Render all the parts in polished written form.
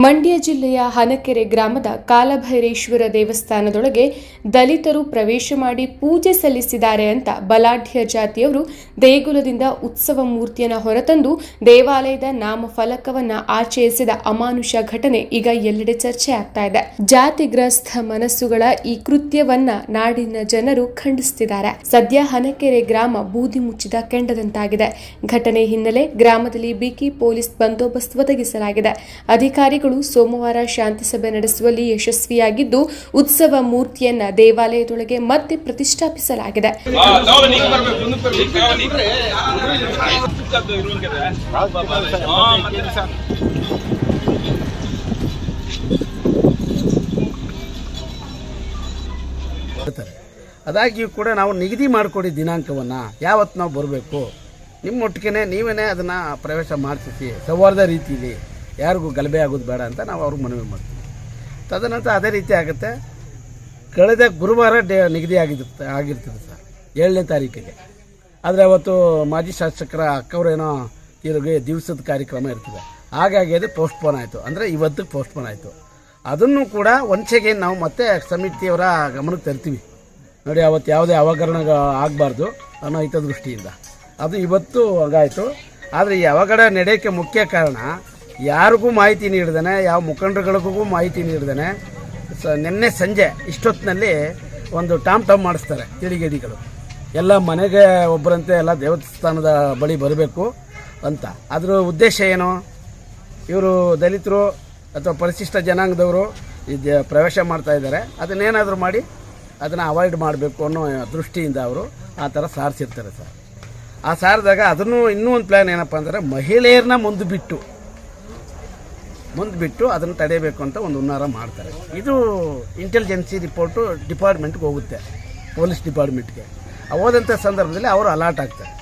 ಮಂಡ್ಯ ಜಿಲ್ಲೆಯ ಹನಕೆರೆ ಗ್ರಾಮದ ಕಾಲಭೈರೇಶ್ವರ ದೇವಸ್ಥಾನದೊಳಗೆ ದಲಿತರು ಪ್ರವೇಶ ಮಾಡಿ ಪೂಜೆ ಸಲ್ಲಿಸಿದ್ದಾರೆ ಅಂತ ಬಲಾಢ್ಯ ಜಾತಿಯವರು ದೇಗುಲದಿಂದ ಉತ್ಸವ ಮೂರ್ತಿಯನ್ನು ಹೊರತಂದು ದೇವಾಲಯದ ನಾಮಫಲಕವನ್ನು ಆಚರಿಸಿದ ಅಮಾನುಷ ಘಟನೆ ಈಗ ಎಲ್ಲೆಡೆ ಚರ್ಚೆ ಆಗ್ತಾ ಇದೆ. ಜಾತಿಗ್ರಸ್ತ ಮನಸ್ಸುಗಳ ಈ ಕೃತ್ಯವನ್ನ ನಾಡಿನ ಜನರು ಖಂಡಿಸುತ್ತಿದ್ದಾರೆ. ಸದ್ಯ ಹನಕೆರೆ ಗ್ರಾಮ ಬೂದಿ ಮುಚ್ಚಿದ ಕೆಂಡದಂತಾಗಿದೆ. ಘಟನೆ ಹಿನ್ನೆಲೆ ಗ್ರಾಮದಲ್ಲಿ ಬಿಗಿ ಪೊಲೀಸ್ ಬಂದೋಬಸ್ತ್ ಒದಗಿಸಲಾಗಿದೆ. ಅಧಿಕಾರಿಗಳು ಸೋಮವಾರ ಶಾಂತಿ ಸಭೆ ನಡೆಸುವಲ್ಲಿ ಯಶಸ್ವಿಯಾಗಿದ್ದು ಉತ್ಸವ ಮೂರ್ತಿಯನ್ನ ದೇವಾಲಯದೊಳಗೆ ಮತ್ತೆ ಪ್ರತಿಷ್ಠಾಪಿಸಲಾಗಿದೆ. ಅದಾಗಿಯೂ ಕೂಡ ನಾವು ನಿಗದಿ ಮಾಡಿಕೊಡಿ ದಿನಾಂಕವನ್ನು ಯಾವತ್ತು ನಾವು ಬರಬೇಕು, ನಿಮ್ಮೊಟ್ಟಿಗೆ ನೀವೇ ಅದನ್ನು ಪ್ರವೇಶ ಮಾಡಿಸಿ ಸೌಹಾರ್ದ ರೀತಿಯಲ್ಲಿ ಯಾರಿಗೂ ಗಲಭೆ ಆಗೋದು ಬೇಡ ಅಂತ ನಾವು ಅವ್ರಿಗೆ ಮನವಿ ಮಾಡ್ತೀವಿ. ತದನಂತರ ಅದೇ ರೀತಿ ಆಗುತ್ತೆ. ಕಳೆದ ಗುರುವಾರ ನಿಗದಿ ಆಗಿರ್ತದೆ ಸರ್, 7ನೇ ತಾರೀಕಿಗೆ. ಆದರೆ ಅವತ್ತು ಮಾಜಿ ಶಾಸಕರ ಅಕ್ಕವರೇನೋ ತೀರಿಗೆ ದಿವಸದ ಕಾರ್ಯಕ್ರಮ ಇರ್ತದೆ, ಹಾಗಾಗಿ ಅದು ಪೋಸ್ಟ್ಪೋನ್ ಆಯಿತು. ಅಂದರೆ ಇವತ್ತಿಗೆ ಪೋಸ್ಟ್ಪೋನ್ ಆಯಿತು. ಅದನ್ನು ಕೂಡ ಒಂಚೆಗೆ ನಾವು ಮತ್ತೆ ಸಮಿತಿಯವರ ಗಮನಕ್ಕೆ ತರ್ತೀವಿ. ನೋಡಿ, ಅವತ್ತು ಯಾವುದೇ ಅವಘಡ ಆಗಬಾರ್ದು ಅನ್ನೋ ಹಿತದೃಷ್ಟಿಯಿಂದ ಅದು ಇವತ್ತು ಹಾಗಾಯಿತು. ಆದರೆ ಈ ಅವಘಡ ನಡೆಯೋಕ್ಕೆ ಮುಖ್ಯ ಕಾರಣ ಯಾರಿಗೂ ಮಾಹಿತಿ ನೀಡ್ದೇನೆ, ಯಾವ ಮುಖಂಡರುಗಳಿಗೂ ಮಾಹಿತಿ ನೀಡ್ದೇನೆ ನಿನ್ನೆ ಸಂಜೆ ಇಷ್ಟೊತ್ತಿನಲ್ಲಿ ಒಂದು ಟಾಮ್ ಮಾಡಿಸ್ತಾರೆ ತಿಳಿಗೇಡಿಗಳು. ಎಲ್ಲ ಮನೆಗೆ ಒಬ್ಬರಂತೆ ಎಲ್ಲ ದೇವಸ್ಥಾನದ ಬಳಿ ಬರಬೇಕು ಅಂತ. ಅದರ ಉದ್ದೇಶ ಏನು? ಇವರು ದಲಿತರು ಅಥವಾ ಪರಿಶಿಷ್ಟ ಜನಾಂಗದವರು ಪ್ರವೇಶ ಮಾಡ್ತಾ ಇದ್ದಾರೆ, ಅದನ್ನೇನಾದರೂ ಮಾಡಿ ಅದನ್ನು ಅವಾಯ್ಡ್ ಮಾಡಬೇಕು ಅನ್ನೋ ದೃಷ್ಟಿಯಿಂದ ಅವರು ಆ ಥರ ಸಾರಿಸಿರ್ತಾರೆ ಸರ್. ಆ ಸಾರಿದಾಗ ಅದನ್ನು ಇನ್ನೂ ಒಂದು ಪ್ಲ್ಯಾನ್ ಏನಪ್ಪ ಅಂದರೆ ಮಹಿಳೆಯರನ್ನ ಮುಂದೆ ಬಿಟ್ಟು ಅದನ್ನು ತಡೆಯಬೇಕು ಅಂತ ಒಂದು ಹುನ್ನಾರ ಮಾಡ್ತಾರೆ. ಇದು ಇಂಟೆಲಿಜೆನ್ಸಿ ರಿಪೋರ್ಟು ಡಿಪಾರ್ಟ್ಮೆಂಟ್ಗೆ ಹೋಗುತ್ತೆ, ಪೊಲೀಸ್ ಡಿಪಾರ್ಟ್ಮೆಂಟ್ಗೆ. ಹೋದಂಥ ಸಂದರ್ಭದಲ್ಲಿ ಅವರು ಅಲರ್ಟ್ ಆಗ್ತಾರೆ.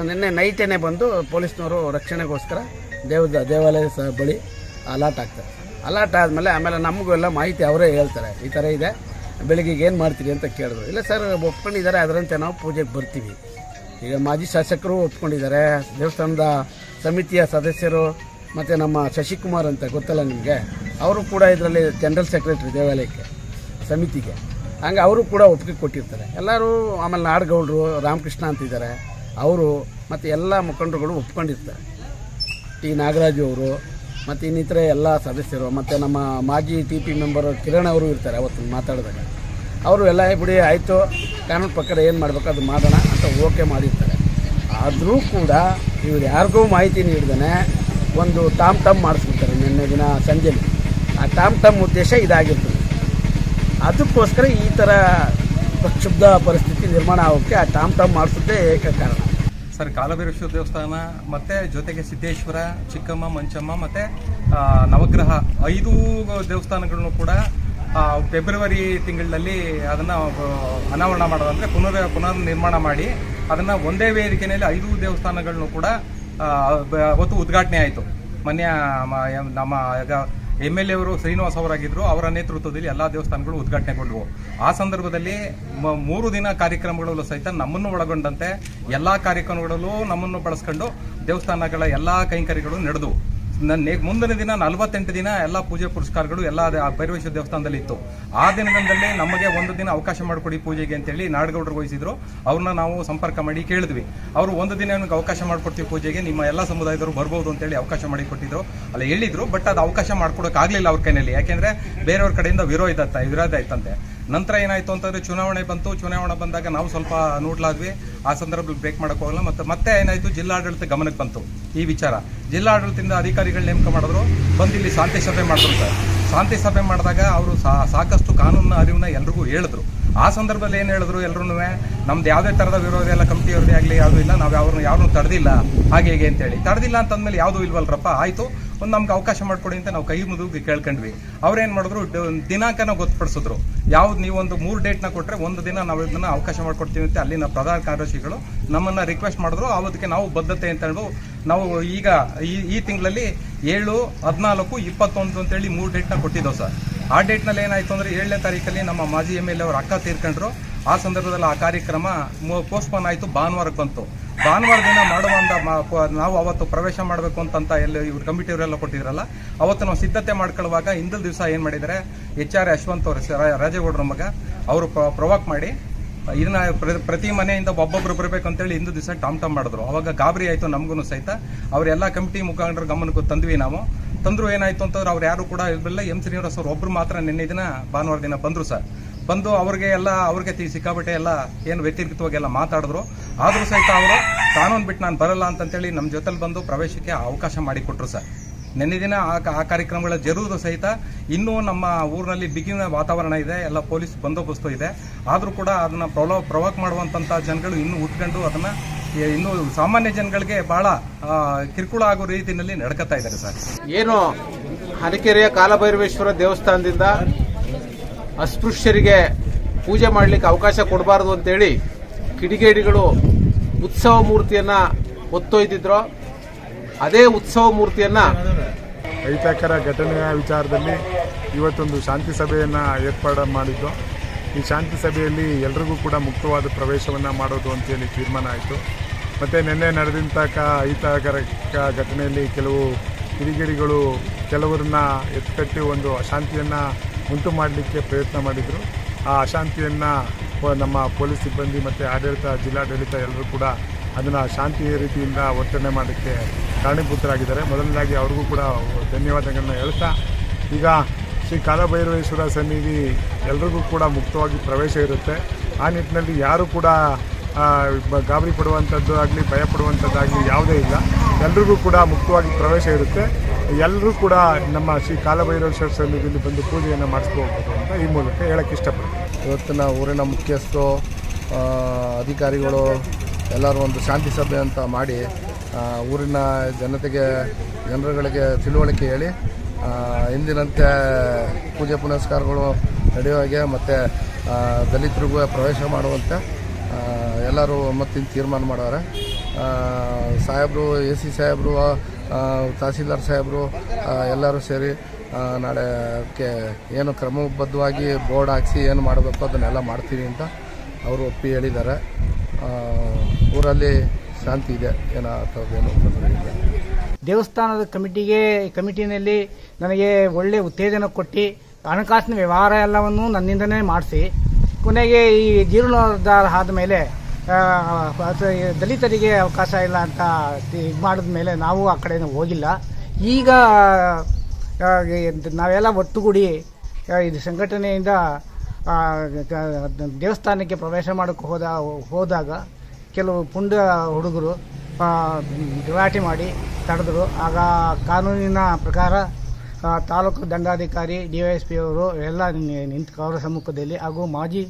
ನಿನ್ನೆ ನೈಟೇ ಬಂದು ಪೊಲೀಸ್ನವರು ರಕ್ಷಣೆಗೋಸ್ಕರ ದೇವಾಲಯ ಬಳಿ ಅಲರ್ಟ್ ಆಗ್ತಾರೆ. ಅಲರ್ಟ್ ಆದಮೇಲೆ ಆಮೇಲೆ ನಮಗೂ ಎಲ್ಲ ಮಾಹಿತಿ ಅವರೇ ಹೇಳ್ತಾರೆ, ಈ ಥರ ಇದೆ, ಬೆಳಗ್ಗೆಗೆ ಏನು ಮಾಡ್ತೀರಿ ಅಂತ ಕೇಳಿದ್ರು. ಇಲ್ಲ ಸರ್, ಒಪ್ಕೊಂಡಿದ್ದಾರೆ, ಅದರಂತೆ ನಾವು ಪೂಜೆಗೆ ಬರ್ತೀವಿ. ಈಗ ಮಾಜಿ ಶಾಸಕರು ಒಪ್ಕೊಂಡಿದ್ದಾರೆ, ದೇವಸ್ಥಾನದ ಸಮಿತಿಯ ಸದಸ್ಯರು ಮತ್ತು ನಮ್ಮ ಶಶಿಕುಮಾರ್ ಅಂತ ಗೊತ್ತಲ್ಲ ನಿಮಗೆ, ಅವರು ಕೂಡ ಇದರಲ್ಲಿ ಜನರಲ್ ಸೆಕ್ರೆಟರಿ ದೇವಾಲಯಕ್ಕೆ ಸಮಿತಿಗೆ, ಹಂಗೆ ಅವರು ಕೂಡ ಒಪ್ಪಿಗೆ ಕೊಟ್ಟಿರ್ತಾರೆ ಎಲ್ಲರೂ. ಆಮೇಲೆ ನಾಡಗೌಡರು ರಾಮಕೃಷ್ಣ ಅಂತಿದ್ದಾರೆ, ಅವರು ಮತ್ತು ಎಲ್ಲ ಮುಖಂಡರುಗಳು ಒಪ್ಕೊಂಡಿರ್ತಾರೆ. ಟಿ ನಾಗರಾಜು ಅವರು ಮತ್ತು ಇನ್ನಿತರೆ ಎಲ್ಲ ಸದಸ್ಯರು ಮತ್ತು ನಮ್ಮ ಮಾಜಿ TP ಮೆಂಬರು ಕಿರಣ್ ಅವರು ಇರ್ತಾರೆ. ಅವತ್ತು ಮಾತಾಡಿದಾಗ ಅವರು ಎಲ್ಲ ಬಿಡಿ ಆಯಿತು, ಕಾನೂನು ಪ್ರಕಾರ ಏನು ಮಾಡಬೇಕು ಅದು ಮಾಡೋಣ ಅಂತ ಓಕೆ ಮಾಡಿರ್ತಾರೆ. ಆದರೂ ಕೂಡ ಇವರು ಯಾರಿಗೂ ಮಾಹಿತಿ ನೀಡ್ದೇ ಒಂದು ಟಾಮ್ ಮಾಡಿಸ್ಬಿಡ್ತಾರೆ ನಿನ್ನೆ ದಿನ ಸಂಜೆಲಿ. ಆ ಟಾಮ್ ಉದ್ದೇಶ ಇದಾಗಿರ್ತದೆ. ಅದಕ್ಕೋಸ್ಕರ ಈ ಥರ ಪ್ರಕ್ಷುಬ್ಧ ಪರಿಸ್ಥಿತಿ ನಿರ್ಮಾಣ ಆಗೋಕ್ಕೆ ಆ ಟಾಮ್ ಮಾಡಿಸೋದೇ ಏಕ ಕಾರಣ ಸರ್. ಕಾಲಭೈರೇಶ್ವರ ದೇವಸ್ಥಾನ ಮತ್ತು ಜೊತೆಗೆ ಸಿದ್ದೇಶ್ವರ, ಚಿಕ್ಕಮ್ಮ, ಮಂಚಮ್ಮ ಮತ್ತು ನವಗ್ರಹ 5 ದೇವಸ್ಥಾನಗಳನ್ನು ಕೂಡ ಫೆಬ್ರವರಿ ತಿಂಗಳಲ್ಲಿ ಅದನ್ನು ಅನಾವರಣ ಮಾಡೋದಂದರೆ ಪುನರ್ ನಿರ್ಮಾಣ ಮಾಡಿ ಅದನ್ನು ಒಂದೇ ವೇದಿಕೆಯಲ್ಲಿ 5 ದೇವಸ್ಥಾನಗಳನ್ನು ಕೂಡ ಅವತ್ತು ಉದ್ಘಾಟನೆ ಆಯಿತು. ಮೊನ್ನೆ ನಮ್ಮ MLA ಅವರು ಶ್ರೀನಿವಾಸ್ ಅವರಾಗಿದ್ದರು, ಅವರ ನೇತೃತ್ವದಲ್ಲಿ ಎಲ್ಲ ದೇವಸ್ಥಾನಗಳು ಉದ್ಘಾಟನೆಗೊಂಡವು. ಆ ಸಂದರ್ಭದಲ್ಲಿ 3 ದಿನ ಕಾರ್ಯಕ್ರಮಗಳಲ್ಲೂ ಸಹಿತ ನಮ್ಮನ್ನು ಒಳಗೊಂಡಂತೆ ಎಲ್ಲ ಕಾರ್ಯಕ್ರಮಗಳಲ್ಲೂ ನಮ್ಮನ್ನು ಬಳಸ್ಕೊಂಡು ದೇವಸ್ಥಾನಗಳ ಎಲ್ಲ ಕೈಂಕರ್ಯಗಳು ನಡೆದವು. ಮುಂದಿನ ದಿನ 48 ದಿನ ಎಲ್ಲ ಪೂಜೆ ಪುರಸ್ಕಾರಗಳು ಎಲ್ಲ ಭೈರವೇಶ್ವರ ದೇವಸ್ಥಾನದಲ್ಲಿ ಇತ್ತು. ಆ ದಿನದಿಂದಲೇ ನಮಗೆ ಒಂದು ದಿನ ಅವಕಾಶ ಮಾಡಿಕೊಡಿ ಪೂಜೆಗೆ ಅಂತೇಳಿ ನಾಡಗೌಡರು ವಹಿಸಿದ್ರು. ಅವ್ರನ್ನ ನಾವು ಸಂಪರ್ಕ ಮಾಡಿ ಕೇಳಿದ್ವಿ. ಅವರು ಒಂದು ದಿನ ನಮಗೆ ಅವಕಾಶ ಮಾಡಿಕೊಡ್ತೀವಿ ಪೂಜೆಗೆ, ನಿಮ್ಮ ಎಲ್ಲ ಸಮುದಾಯದವರು ಬರ್ಬೋದು ಅಂತೇಳಿ ಅವಕಾಶ ಮಾಡಿಕೊಟ್ಟಿದ್ರು. ಅಲ್ಲ ಹೇಳಿದ್ರು, ಬಟ್ ಅದು ಅವಕಾಶ ಮಾಡ್ಕೊಡೋಕ್ಕಾಗಲಿಲ್ಲ ಅವ್ರ ಕೈಯಲ್ಲಿ. ಯಾಕೆಂದರೆ ಬೇರೆಯವ್ರ ಕಡೆಯಿಂದ ವಿರೋಧ ಇತ್ತಂತೆ. ನಂತರ ಏನಾಯಿತು ಅಂತಂದರೆ ಚುನಾವಣೆ ಬಂತು. ಚುನಾವಣೆ ಬಂದಾಗ ನಾವು ಸ್ವಲ್ಪ ನೋಡ್ಲಾದ್ವಿ. ಆ ಸಂದರ್ಭದಲ್ಲಿ ಬ್ರೇಕ್ ಮಾಡೋಕೆ ಹೋಗಲ್ಲ. ಮತ್ತೆ ಏನಾಯಿತು, ಜಿಲ್ಲಾಡಳಿತ ಗಮನಕ್ಕೆ ಬಂತು ಈ ವಿಚಾರ. ಜಿಲ್ಲಾಡಳಿತದಿಂದ ಅಧಿಕಾರಿಗಳು ನೇಮಕ ಮಾಡಿದ್ರು, ಬಂದು ಇಲ್ಲಿ ಶಾಂತಿ ಸಭೆ ಮಾಡಿದ್ರು ಸರ್. ಶಾಂತಿ ಸಭೆ ಮಾಡಿದಾಗ ಅವರು ಸಾಕಷ್ಟು ಕಾನೂನಿನ ಅರಿವನ್ನ ಎಲ್ರಿಗೂ ಹೇಳಿದ್ರು. ಆ ಸಂದರ್ಭದಲ್ಲಿ ಏನು ಹೇಳಿದ್ರು, ಎಲ್ಲರೂ ನಮ್ದು ಯಾವುದೇ ಥರದ ವಿರೋಧ ಎಲ್ಲ ಕಮಿಟಿಯವ್ರದೇ ಆಗಲಿ ಯಾವುದೂ ಇಲ್ಲ, ನಾವು ಯಾರನ್ನೂ ತಡೆದಿಲ್ಲ ಹಾಗೆ ಹೇಗೆ ಅಂತೇಳಿ. ತಡೆದಿಲ್ಲ ಅಂತಂದ್ಮೇಲೆ ಯಾವುದೂ ಇಲ್ವಲ್ರಪ್ಪ, ಆಯಿತು ಒಂದು ನಮ್ಗೆ ಅವಕಾಶ ಮಾಡಿಕೊಡಿ ಅಂತ ನಾವು ಕೈ ಮುದುಗಿ ಕೇಳ್ಕೊಂಡ್ವಿ. ಅವ್ರೇನು ಮಾಡಿದ್ರು, ದಿನಾಂಕನ ಗೊತ್ತುಪಡಿಸಿದ್ರು. ಯಾವ್ದು ನೀವೊಂದು 3 ಡೇಟ್ನ ಕೊಟ್ಟರೆ ಒಂದು ದಿನ ನಾವು ಇದನ್ನು ಅವಕಾಶ ಮಾಡಿಕೊಡ್ತೀವಿ ಅಂತ ಅಲ್ಲಿನ ಪ್ರಧಾನ ಕಾರ್ಯದರ್ಶಿಗಳು ನಮ್ಮನ್ನು ರಿಕ್ವೆಸ್ಟ್ ಮಾಡಿದ್ರು. ಅವತ್ತಿಗೆ ನಾವು ಬದ್ಧತೆ ಅಂತ ಹೇಳಿ ನಾವು ಈಗ ಈ ತಿಂಗಳಲ್ಲಿ 7, 14, 21 ಅಂತೇಳಿ 3 ಡೇಟ್ನ ಕೊಟ್ಟಿದ್ದೆವು ಸರ್. ಆ ಡೇಟ್ನಲ್ಲಿ ಏನಾಯಿತು ಅಂದರೆ 7ನೇ ತಾರೀಕಲ್ಲಿ ನಮ್ಮ ಮಾಜಿ MLA ಅವ್ರ ಅಕ್ಕ ತೀರ್ಕೊಂಡ್ರು. ಆ ಸಂದರ್ಭದಲ್ಲಿ ಆ ಕಾರ್ಯಕ್ರಮ ಪೋಸ್ಟ್ಪೋನ್ ಆಯಿತು, ಭಾನುವಾರಕ್ಕೆ ಬಂತು. ಭಾನುವಾರ ದಿನ ಮಾಡುವಂತ ನಾವು ಅವತ್ತು ಪ್ರವೇಶ ಮಾಡಬೇಕು ಅಂತ ಎಲ್ಲ ಇವ್ರು ಕಮಿಟಿಯವರೆಲ್ಲ ಕೊಟ್ಟಿದ್ರಲ್ಲ, ಅವತ್ತು ನಾವು ಸಿದ್ಧತೆ ಮಾಡ್ಕೊಳ್ಳುವಾಗ ಹಿಂದಿನ ದಿವಸ ಏನು ಮಾಡಿದ್ದಾರೆ, HR ಯಶವಂತ್ ಅವರು ರಾಜೇಗೌಡರ ಮಗ ಅವರು ಪ್ರವಾಕ್ ಮಾಡಿ ಇದನ್ನ ಪ್ರತಿ ಮನೆಯಿಂದ ಒಬ್ಬೊಬ್ರು ಬರಬೇಕಂತೇಳಿ ಹಿಂದಿನ ದಿವಸ ಟಾಮ್ ಮಾಡಿದ್ರು. ಅವಾಗ ಗಾಬರಿ ಆಯಿತು ನಮಗೂ ಸಹಿತ. ಅವರೆಲ್ಲ ಕಮಿಟಿ ಮುಖಂಡರ ಗಮನಕ್ಕೂ ತಂದ್ವಿ ನಾವು. ತಂದ್ರು ಏನಾಯ್ತು ಅಂತಂದ್ರೆ ಅವ್ರು ಯಾರು ಕೂಡ ಇರಲಿಲ್ಲ. M. ಶ್ರೀನಿವಾಸ್ ಅವರು ಒಬ್ರು ಮಾತ್ರ ನಿನ್ನೆ ದಿನ ಭಾನುವಾರ ದಿನ ಬಂದರು ಸರ್. ಬಂದು ಅವ್ರಿಗೆ ಸಿಕ್ಕಾಬಟ್ಟೆ ಎಲ್ಲ ಏನು ವ್ಯತಿರಿಕ್ತವಾಗಿ ಎಲ್ಲ ಮಾತಾಡಿದ್ರು. ಆದರೂ ಸಹಿತ ಅವರು ಕಾನೂನು ಬಿಟ್ಟು ನಾನು ಬರಲ್ಲ ಅಂತಂತೇಳಿ ನಮ್ಮ ಜೊತೆಲಿ ಬಂದು ಪ್ರವೇಶಕ್ಕೆ ಅವಕಾಶ ಮಾಡಿಕೊಟ್ರು ಸರ್. ನಿನ್ನೆ ದಿನ ಆ ಕಾರ್ಯಕ್ರಮಗಳ ಜರುವುದು ಸಹಿತ ಇನ್ನೂ ನಮ್ಮ ಊರಿನಲ್ಲಿ ಬಿಗಿನ ವಾತಾವರಣ ಇದೆ, ಎಲ್ಲ ಪೊಲೀಸ್ ಬಂದೋಬಸ್ತು ಇದೆ. ಆದರೂ ಕೂಡ ಅದನ್ನ ಪ್ರವಾಕ್ ಮಾಡುವಂಥ ಜನಗಳು ಇನ್ನೂ ಉಟ್ಕೊಂಡು ಅದನ್ನ ಇನ್ನು ಸಾಮಾನ್ಯ ಜನಗಳಿಗೆ ಬಹಳ ಕಿರುಕುಳ ಆಗೋ ರೀತಿಯಲ್ಲಿ ನಡ್ಕತಾ ಇದ್ದಾರೆ ಸರ್. ಏನು ಹನಕೆರೆಯ ಕಾಲಭೈರವೇಶ್ವರ ದೇವಸ್ಥಾನದಿಂದ ಅಸ್ಪೃಶ್ಯರಿಗೆ ಪೂಜೆ ಮಾಡಲಿಕ್ಕೆ ಅವಕಾಶ ಕೊಡಬಾರದು ಅಂತೇಳಿ ಕಿಡಿಗೇಡಿಗಳು ಉತ್ಸವ ಮೂರ್ತಿಯನ್ನ ಹೊತ್ತೊಯ್ದಿದ್ರು. ಅದೇ ಉತ್ಸವ ಮೂರ್ತಿಯನ್ನ ಅಹಿತಕರ ಘಟನೆಯ ವಿಚಾರದಲ್ಲಿ ಇವತ್ತೊಂದು ಶಾಂತಿ ಸಭೆಯನ್ನು ಏರ್ಪಾಡು ಮಾಡಿದ್ದು. ಈ ಶಾಂತಿ ಸಭೆಯಲ್ಲಿ ಎಲ್ರಿಗೂ ಕೂಡ ಮುಕ್ತವಾದ ಪ್ರವೇಶವನ್ನು ಮಾಡೋದು ಅಂತೇಳಿ ತೀರ್ಮಾನ ಆಯಿತು. ಮತ್ತು ನಿನ್ನೆ ನಡೆದಂಥ ಅಹಿತಕರ ಘಟನೆಯಲ್ಲಿ ಕೆಲವು ಕಿಡಿಗೇಡಿಗಳು ಕೆಲವರನ್ನ ಎತ್ತುಕಟ್ಟಿ ಒಂದು ಅಶಾಂತಿಯನ್ನು ಉಂಟು ಮಾಡಲಿಕ್ಕೆ ಪ್ರಯತ್ನ ಮಾಡಿದರು. ಆ ಅಶಾಂತಿಯನ್ನು ನಮ್ಮ ಪೊಲೀಸ್ ಸಿಬ್ಬಂದಿ ಮತ್ತು ಜಿಲ್ಲಾಡಳಿತ ಎಲ್ಲರೂ ಕೂಡ ಅದನ್ನು ಶಾಂತಿ ರೀತಿಯಿಂದ ವರ್ತನೆ ಮಾಡೋಕ್ಕೆ ಕಾರಣೀಭೂತರಾಗಿದ್ದಾರೆ. ಮೊದಲನೇದಾಗಿ ಅವ್ರಿಗೂ ಕೂಡ ಧನ್ಯವಾದಗಳನ್ನ ಹೇಳ್ತಾ, ಈಗ ಶ್ರೀ ಕಾಲಭೈರವೇಶ್ವರ ಸನ್ನಿಧಿ ಎಲ್ರಿಗೂ ಕೂಡ ಮುಕ್ತವಾಗಿ ಪ್ರವೇಶ ಇರುತ್ತೆ. ಆ ನಿಟ್ಟಿನಲ್ಲಿ ಯಾರೂ ಕೂಡ ಗಾಬರಿ ಪಡುವಂಥದ್ದು ಆಗಲಿ ಭಯ ಪಡುವಂಥದ್ದಾಗಲಿ ಯಾವುದೇ ಇಲ್ಲ. ಎಲ್ರಿಗೂ ಕೂಡ ಮುಕ್ತವಾಗಿ ಪ್ರವೇಶ ಇರುತ್ತೆ. ಎಲ್ಲರೂ ಕೂಡ ನಮ್ಮ ಶ್ರೀ ಕಾಲಭೈರವೇಶ್ವರ ಸನ್ನಿಧಿಯಲ್ಲಿ ಬಂದು ಪೂಜೆಯನ್ನು ಮಾಡಿಸ್ಕೋಬೋದು ಅಂತ ಈ ಮೂಲಕ ಹೇಳಕ್ಕೆ ಇಷ್ಟಪಡ್ತೀನಿ. ಇವತ್ತಿನ ಊರಿನ ಮುಖ್ಯಸ್ಥರು, ಅಧಿಕಾರಿಗಳು ಎಲ್ಲರೂ ಒಂದು ಶಾಂತಿ ಸಭೆ ಅಂತ ಮಾಡಿ ಊರಿನ ಜನರುಗಳಿಗೆ ತಿಳುವಳಿಕೆ ಹೇಳಿ ಎಂದಿನಂತೆ ಪೂಜೆ ಪುನಸ್ಕಾರಗಳು ನಡೆಯುವ ಹಾಗೆ ಮತ್ತು ದಲಿತರಿಗೂ ಪ್ರವೇಶ ಮಾಡುವಂತೆ ಎಲ್ಲರೂ ಒಮ್ಮತ್ತಿನ ತೀರ್ಮಾನ ಮಾಡವ್ರೆ. ಸಾಹೇಬರು, AC ಸಾಹೇಬರು, ತಹಸೀಲ್ದಾರ್ ಸಾಹೇಬರು ಎಲ್ಲರೂ ಸೇರಿ ನಾಳೆ ಅದಕ್ಕೆ ಏನು ಕ್ರಮಬದ್ಧವಾಗಿ ಬೋರ್ಡ್ ಹಾಕಿಸಿ ಏನು ಮಾಡಬೇಕು ಅದನ್ನೆಲ್ಲ ಮಾಡ್ತೀವಿ ಅಂತ ಅವರು ಒಪ್ಪಿ ಹೇಳಿದ್ದಾರೆ. ಊರಲ್ಲಿ ಶಾಂತಿ ಇದೆ, ಏನಾಗ್ತದೇನು ತೊಂದರೆ ಇಲ್ಲ. ದೇವಸ್ಥಾನದ ಕಮಿಟಿನಲ್ಲಿ ನನಗೆ ಒಳ್ಳೆ ಉತ್ತೇಜನ ಕೊಟ್ಟು ಹಣಕಾಸಿನ ವ್ಯವಹಾರ ಎಲ್ಲವನ್ನು ನನ್ನಿಂದನೇ ಮಾಡಿಸಿ ಕೊನೆಗೆ ಈ ಜೀರ್ಣೋದ್ಧಾರ ಆದಮೇಲೆ ದಲಿತರಿಗೆ ಅವಕಾಶ ಇಲ್ಲ ಅಂತ ಇದು ಮಾಡಿದ ಮೇಲೆ ನಾವು ಆ ಕಡೆ ಹೋಗಿಲ್ಲ. ಈಗ ನಾವೆಲ್ಲ ಒಟ್ಟುಗೂಡಿ ಇದು ಸಂಘಟನೆಯಿಂದ ದೇವಸ್ಥಾನಕ್ಕೆ ಪ್ರವೇಶ ಮಾಡೋಕ್ಕೆ ಹೋದಾಗ ಕೆಲವು ಪುಂಡ ಹುಡುಗರು ಗಲಾಟೆ ಮಾಡಿ ತಡೆದರು. ಆಗ ಕಾನೂನಿನ ಪ್ರಕಾರ ತಾಲೂಕು ದಂಡಾಧಿಕಾರಿ DYSP ಅವರು ಎಲ್ಲ ನಿಂತು ಅವರ ಸಮ್ಮುಖದಲ್ಲಿ ಹಾಗೂ ಮಾಜಿ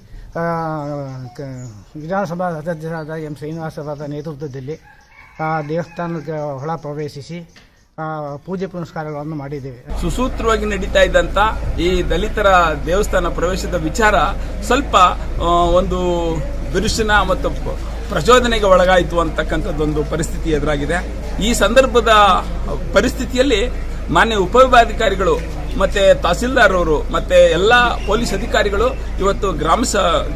ವಿಧಾನಸಭಾ ಸದಸ್ಯರಾದ M. ಶ್ರೀನಿವಾಸ್ ಅವರ ನೇತೃತ್ವದಲ್ಲಿ ದೇವಸ್ಥಾನಕ್ಕೆ ಒಳ ಪ್ರವೇಶಿಸಿ ಪೂಜೆ ಪುನಸ್ಕಾರಗಳನ್ನು ಮಾಡಿದ್ದೇವೆ. ಸುಸೂತ್ರವಾಗಿ ನಡೀತಾ ಇದ್ದಂತ ಈ ದಲಿತರ ದೇವಸ್ಥಾನ ಪ್ರವೇಶದ ವಿಚಾರ ಸ್ವಲ್ಪ ಒಂದು ಬಿರುಸಿನ ಮತ್ತು ಪ್ರಚೋದನೆಗೆ ಒಳಗಾಯಿತು ಅಂತಕ್ಕಂಥದ್ದೊಂದು ಪರಿಸ್ಥಿತಿ ಎದುರಾಗಿದೆ. ಈ ಸಂದರ್ಭದ ಪರಿಸ್ಥಿತಿಯಲ್ಲಿ ಮಾನ್ಯ ಉಪವಿಭಾಗಾಧಿಕಾರಿಗಳು ಮತ್ತೆ ತಹಸೀಲ್ದಾರ್ ಅವರು ಮತ್ತೆ ಎಲ್ಲ ಪೊಲೀಸ್ ಅಧಿಕಾರಿಗಳು ಇವತ್ತು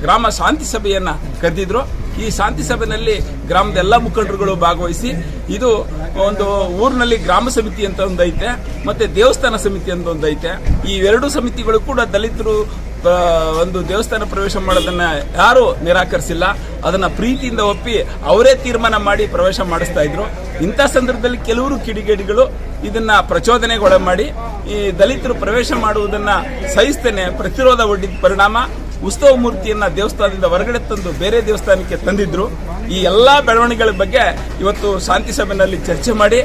ಗ್ರಾಮ ಶಾಂತಿ ಸಭೆಯನ್ನ ಕರೆದಿದ್ರು. ಈ ಶಾಂತಿ ಸಭೆಯಲ್ಲಿ ಗ್ರಾಮದ ಎಲ್ಲ ಮುಖಂಡರುಗಳು ಭಾಗವಹಿಸಿ ಇದು ಒಂದು ಊರಿನಲ್ಲಿ ಗ್ರಾಮ ಸಮಿತಿ ಅಂತ ಒಂದೈತೆ ಮತ್ತೆ ದೇವಸ್ಥಾನ ಸಮಿತಿ ಅಂತ ಒಂದೈತೆ. ಈ ಎರಡು ಸಮಿತಿಗಳು ಕೂಡ ದಲಿತರು ಒಂದು ದೇವಸ್ಥಾನ ಪ್ರವೇಶ ಮಾಡೋದನ್ನ ಯಾರು ನಿರಾಕರಿಸಿಲ್ಲ. ಅದನ್ನ ಪ್ರೀತಿಯಿಂದ ಒಪ್ಪಿ ಅವರೇ ತೀರ್ಮಾನ ಮಾಡಿ ಪ್ರವೇಶ ಮಾಡಿಸ್ತಾ ಇದ್ರು. ಇಂಥ ಸಂದರ್ಭದಲ್ಲಿ ಕೆಲವರು ಕಿಡಿಗೇಡಿಗಳು ಇದನ್ನ ಪ್ರಚೋದನೆಗೊಳ ಮಾಡಿ ಈ ದಲಿತರು ಪ್ರವೇಶ ಮಾಡುವುದನ್ನ ಸಹಿಸ್ತೇನೆ ಪ್ರತಿರೋಧ ಒಡ್ಡಿದ ಪರಿಣಾಮ ಉತ್ಸವ ಮೂರ್ತಿಯನ್ನ ದೇವಸ್ಥಾನದಿಂದ ಹೊರಗಡೆ ತಂದು ಬೇರೆ ದೇವಸ್ಥಾನಕ್ಕೆ ತಂದಿದ್ರು. ಈ ಎಲ್ಲಾ ಬೆಳವಣಿಗೆಗಳ ಬಗ್ಗೆ ಇವತ್ತು ಶಾಂತಿ ಸಭೆಯಲ್ಲಿ ಚರ್ಚೆ ಮಾಡಿ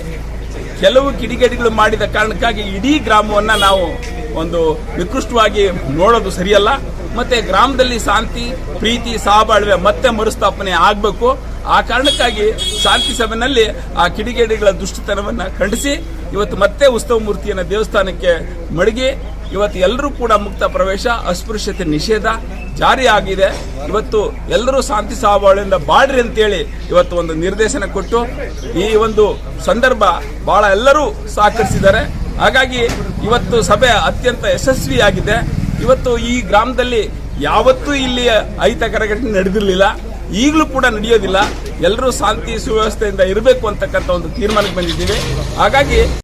ಕೆಲವು ಕಿಡಿಗೇಡಿಗಳು ಮಾಡಿದ ಕಾರಣಕ್ಕಾಗಿ ಇಡೀ ಗ್ರಾಮವನ್ನ ನಾವು ಒಂದು ನಿಕೃಷ್ಟವಾಗಿ ನೋಡೋದು ಸರಿಯಲ್ಲ. ಮತ್ತೆ ಗ್ರಾಮದಲ್ಲಿ ಶಾಂತಿ, ಪ್ರೀತಿ, ಸಹಬಾಳ್ವೆ ಮತ್ತೆ ಮರುಸ್ಥಾಪನೆ ಆಗಬೇಕು. ಆ ಕಾರಣಕ್ಕಾಗಿ ಶಾಂತಿ ಸಭೆಯಲ್ಲಿ ಆ ಕಿಡಿಗೇಡಿಗಳ ದುಷ್ಟತನವನ್ನ ಖಂಡಿಸಿ ಇವತ್ತು ಮತ್ತೆ ಉತ್ಸವ ಮೂರ್ತಿಯನ್ನ ದೇವಸ್ಥಾನಕ್ಕೆ ಮಡಗಿ ಇವತ್ತು ಎಲ್ಲರೂ ಕೂಡ ಮುಕ್ತ ಪ್ರವೇಶ, ಅಸ್ಪೃಶ್ಯತೆ ನಿಷೇಧ ಜಾರಿ ಆಗಿದೆ. ಇವತ್ತು ಎಲ್ಲರೂ ಶಾಂತಿ ಸಹಬಾಳ್ವೆಯಿಂದ ಬಾಳ್ರಿ ಅಂತೇಳಿ ಇವತ್ತು ಒಂದು ನಿರ್ದೇಶನ ಕೊಟ್ಟು ಈ ಒಂದು ಸಂದರ್ಭ ಬಹಳ ಎಲ್ಲರೂ ಸಹಕರಿಸಿದ್ದಾರೆ. ಹಾಗಾಗಿ ಇವತ್ತು ಸಭೆ ಅತ್ಯಂತ ಯಶಸ್ವಿಯಾಗಿದೆ. ಇವತ್ತು ಈ ಗ್ರಾಮದಲ್ಲಿ ಯಾವತ್ತೂ ಇಲ್ಲಿ ಅಹಿತಕರ ಘಟನೆ ನಡೆದಿರಲಿಲ್ಲ. ಈಗಲೂ ಕೂಡ ನಡೆಯೋದಿಲ್ಲ. ಎಲ್ಲರೂ ಶಾಂತಿ ಸುವ್ಯವಸ್ಥೆಯಿಂದ ಇರಬೇಕು ಅಂತಕ್ಕಂಥ ಒಂದು ತೀರ್ಮಾನಕ್ಕೆ ಬಂದಿದ್ದೀವಿ. ಹಾಗಾಗಿ